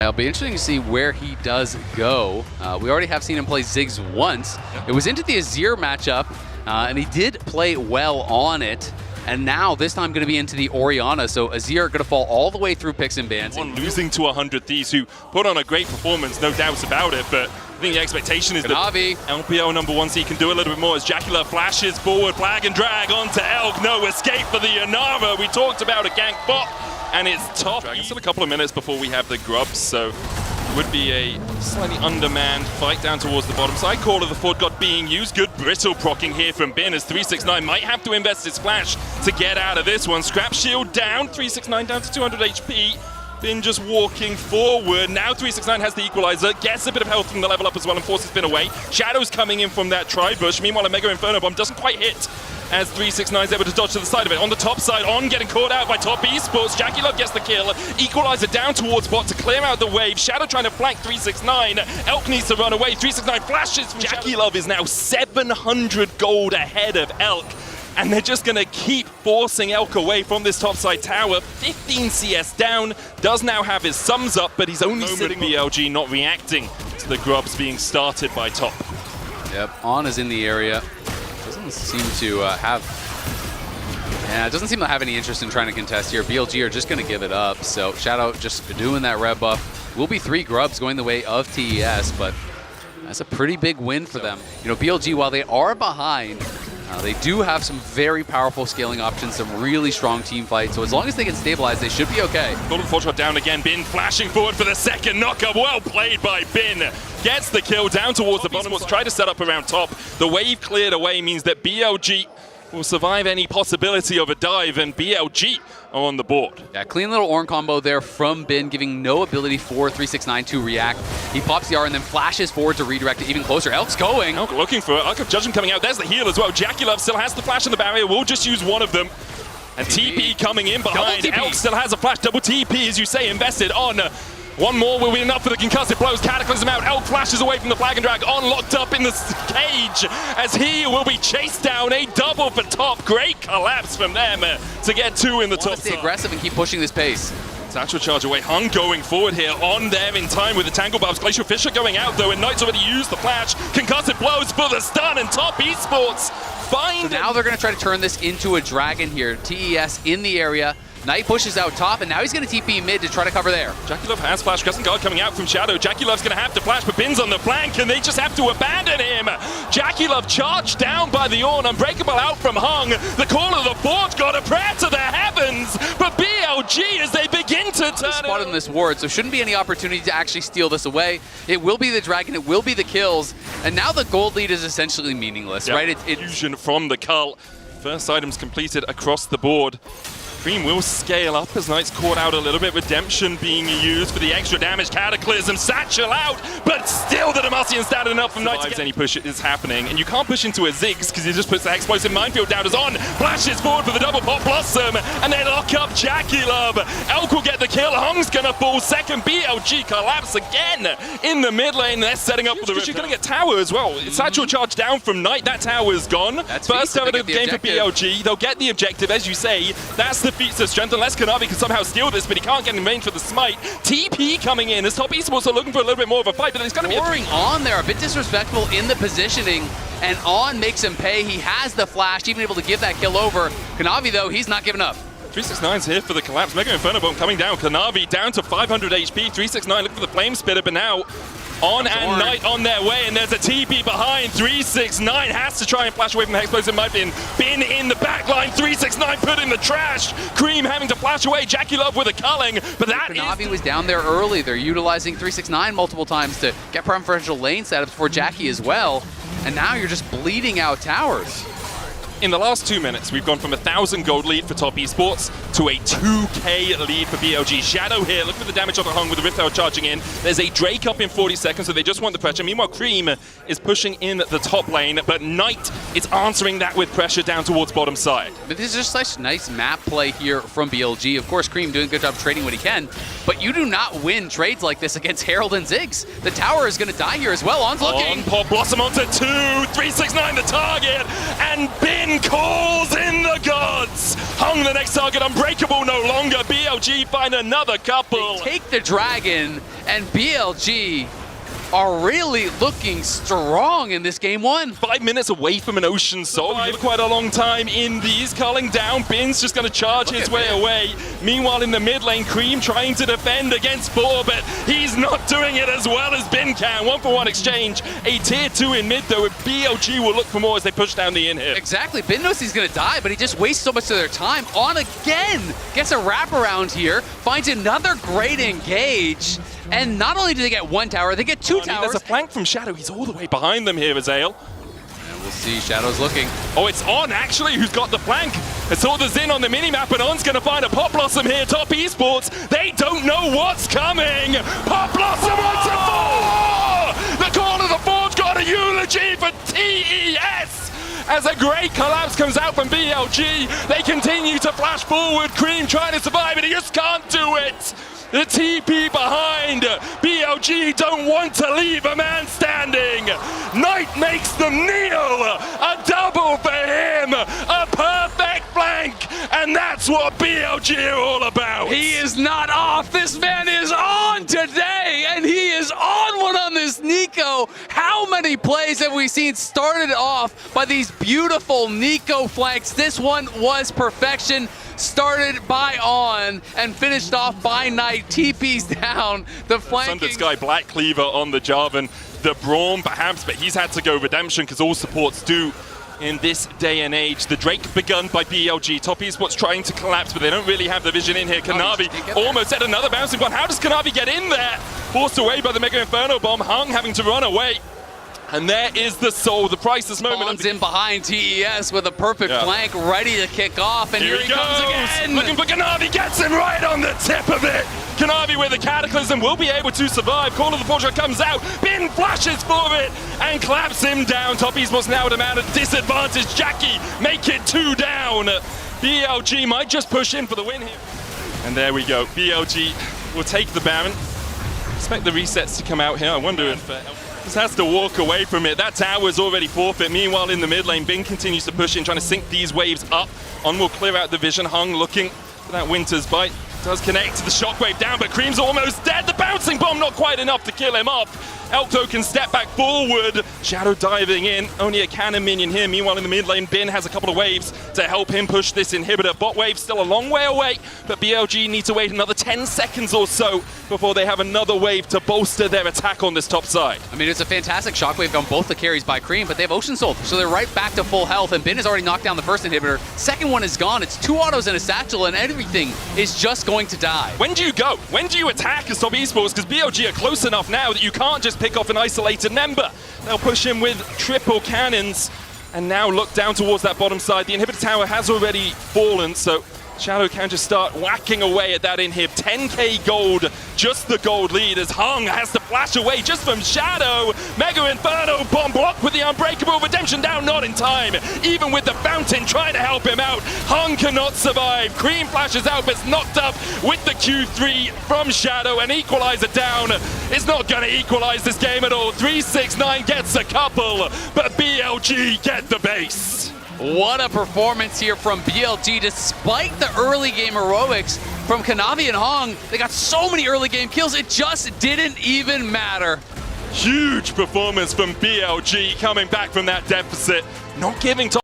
It'll be interesting to see where he does go. We already have seen him play Ziggs once. It was into the Azir matchup, and he did play well on it. And now, this time, going to be into the Orianna. So Azir going to fall all the way through picks and bans. One losing to 100 Thieves, who put on a great performance, no doubts about it. But I think the expectation is Kanavi. that LPL #1 seed can do a little bit more as JackeyLove flashes forward, flag and drag onto Elk. No escape for the Yanara. We talked about a gank bot, and it's top. Still a couple of minutes before we have the grubs, so would be a slightly undermanned fight down towards the bottom side. Call of the Fort God being used. Good brittle procking here from Bin as 369 might have to invest his flash to get out of this one. Scrap shield down, 369 down to 200 HP. Bin just walking forward. Now 369 has the equalizer, gets a bit of health from the level up as well and forces Bin away. Shadow's coming in from that tri-bush. Meanwhile, a Mega Inferno Bomb doesn't quite hit as 369 is able to dodge to the side of it. On the top side, On getting caught out by top Esports. JackeyLove gets the kill. Equalizer down towards bot to clear out the wave. Shadow trying to flank 369. Elk needs to run away. 369 flashes. JackeyLove is now 700 gold ahead of Elk. And they're just going to keep forcing Elk away from this topside tower. 15 CS down, does now have his sums up, but he's only sitting BLG, not reacting to the grubs being started by top. Yep, On is in the area. Doesn't seem to have... Yeah, it doesn't seem to have any interest in trying to contest here. BLG are just going to give it up. So Shadow just doing that red buff. Will be 3 grubs going the way of TES, but that's a pretty big win for them. You know, BLG, while they are behind, they do have some very powerful scaling options, some really strong team fights. So as long as they can stabilize, they should be okay. Golden Forge shot down again. Bin flashing forward for the second knockup. Well played by Bin. Gets the kill down towards the bottom. Try to set up around top. The wave cleared away means that BLG will survive any possibility of a dive, and BLG are on the board. Yeah, clean little Ornn combo there from Bin, giving no ability for 369 to react. He pops the R and then flashes forward to redirect it even closer. Elk's going. Elk looking for it. Elk of Judgment coming out. There's the heal as well. JackeyLove still has the flash in the barrier. We'll just use one of them. And TP coming in behind. Elk still has a flash. Double TP, as you say, invested on. One more will be enough for the concussive blows. Cataclysm out. Elk flashes away from the flag and drag. On locked up in the cage as he will be chased down. A double for top. Great collapse from them to get 2 in the top. Stay aggressive and keep pushing this pace. Satchel charge away. Hung going forward here. On there in time with the tangle buffs. Glacial Fisher going out though, and Knight's already used the flash. Concussive blows for the stun, and top Esports find. So now they're going to try to turn this into a dragon here. TES in the area. Knight pushes out top, and now he's going to TP mid to try to cover there. JackeyLove has flash. Crescent Guard coming out from Shadow. JackeyLove's going to have to flash, but Bin's on the flank, and they just have to abandon him. JackeyLove charged down by the Ornn. Unbreakable out from Hung. The call of the Forge God, a prayer to the heavens. But BLG, as they begin to turn spot in this ward, so shouldn't be any opportunity to actually steal this away. It will be the dragon. It will be the kills. And now the gold lead is essentially meaningless, right? Fusion from the cult. First items completed across the board. Cream will scale up as Knight's caught out a little bit. Redemption being used for the extra damage. Cataclysm, Satchel out, but still the Demacian standing enough from Knight to get any push is happening. And you can't push into a Ziggs because he just puts that explosive minefield down as On. Flashes forward for the double pop Blossom, and they lock up JackeyLove. Elk will get the kill. Hung's gonna fall second. BLG collapse again in the mid lane. They're setting up for the rip. You're gonna get tower as well. Satchel charge down from Knight. That tower is gone. That's first over the game for BLG. They'll get the objective, as you say. That's the feats of strength, unless Kanavi can somehow steal this, but he can't get in range for the smite. TP coming in as top Esports are looking for a little bit more of a fight, but it's going to be On there, a bit disrespectful in the positioning, and On makes him pay. He has the flash, even able to give that kill over. Kanavi, though, he's not giving up. 369's here for the collapse. Mega Inferno Bomb coming down. Kanavi down to 500 HP. 369 looking for the Flame Spitter, but now On and Knight on their way, and there's a TP behind. 369 has to try and flash away from the Hexplosive. Might be Bin in the back line. 369 put in the trash. Cream having to flash away. JackeyLove with a culling, but that Kanavi was down there early. They're utilizing 369 multiple times to get preferential lane setups for Jackie as well. And now you're just bleeding out towers. In the last 2 minutes, we've gone from 1,000 gold lead for top Esports to a 2K lead for BLG. Shadow here, look for the damage on the Hung with the Rift Tower charging in. There's a Drake up in 40 seconds, so they just want the pressure. Meanwhile, Cream is pushing in the top lane, but Knight is answering that with pressure down towards bottom side. But this is just such nice map play here from BLG. Of course, Cream doing a good job trading what he can, but you do not win trades like this against Herald and Ziggs. The tower is going to die here as well. On's looking. On pop Blossom onto 2, 369 the target, and Bin calls in the gods. Hung the next target, unbreakable no longer. BLG find another couple. They take the dragon, And BLG are really looking strong in this game one. 5 minutes away from an Ocean Soul. Quite a long time in these. Culling down. Bin's just going to charge his way away. Meanwhile, in the mid lane, Cream trying to defend against 4, but he's not doing it as well as Bin can. 1-for-1 exchange. A tier 2 in mid, though. BLG will look for more as they push down the inhib. Exactly. Bin knows he's going to die, but he just wastes so much of their time. On again. Gets a wraparound here. Finds another great engage. And not only do they get one tower, they get two towers. There's a flank from Shadow. He's all the way behind them here, Azael. And we'll see. Shadow's looking. Oh, it's On, actually, who's got the flank. It's all the Zin on the minimap, and On's going to find a Pop Blossom here. Top Esports, they don't know what's coming. Pop Blossom onto 4! The Call of the Forge got a eulogy for TES. As a great collapse comes out from BLG, they continue to flash forward. Cream trying to survive, and he just can't do it. The TP behind. BLG don't want to leave a man standing. Knight makes them kneel. A double for him. A perfect flank. And that's what BLG are all about. He is not off. This man is on today. And he is on one on this Nico. How many plays have we seen started off by these beautiful Nico flanks? This one was perfection. Started by On and finished off by Knight. TP's down. The flanking. Sundered Sky, Black Cleaver on the Jarvan. The Braum perhaps, but he's had to go Redemption because all supports do in this day and age. The Drake begun by BLG. Top Esports trying to collapse, but they don't really have the vision in here. Kanavi almost had another bouncing one. How does Kanavi get in there? Forced away by the Mega Inferno Bomb. Hung having to run away. And there is the Soul, the priceless moment. Comes in behind TES with a perfect flank, ready to kick off, and here he comes again. Looking for Kanavi, gets him right on the tip of it. Kanavi with the Cataclysm will be able to survive. Call of the Forge comes out, Bin flashes for it, and claps him down. Top Esports now at a man at disadvantage. Jackie make it 2 down. BLG might just push in for the win here. And there we go. BLG will take the Baron. Expect the resets to come out here. I wonder if just has to walk away from it. That tower's already forfeit. Meanwhile, in the mid lane, Bin continues to push in, trying to sink these waves up. On will clear out the vision. Hung looking for that Winter's Bite. Does connect to the shockwave down, but Cream's almost dead. The bouncing bomb not quite enough to kill him off. Elko can step back forward. Shadow diving in. Only a cannon minion here. Meanwhile, in the mid lane, Bin has a couple of waves to help him push this inhibitor. Bot wave still a long way away, but BLG need to wait another 10 seconds or so before they have another wave to bolster their attack on this top side. I mean, it's a fantastic shockwave on both the carries by Cream, but they have Ocean Soul, so they're right back to full health, and Bin has already knocked down the first inhibitor. Second one is gone. It's 2 autos and a satchel, and everything is just going to die. When do you go? When do you attack as Top Esports? Because BLG are close enough now that you can't just pick off an isolated member. They'll push him with triple cannons, and now look down towards that bottom side. The inhibitor tower has already fallen, so Shadow can just start whacking away at that inhib. 10k gold, just the gold lead as Hung has to flash away just from Shadow. Mega Inferno bomb blocked with the Unbreakable. Redemption down, not in time. Even with the Fountain trying to help him out, Hung cannot survive. Cream flashes out, but it's knocked up with the Q3 from Shadow. And Equalizer down. It's not going to equalize this game at all. 369 gets a couple, but BLG get the base. What a performance here from BLG, despite the early game heroics from Kanavi and Hong. They got so many early game kills, it just didn't even matter. Huge performance from BLG coming back from that deficit, not giving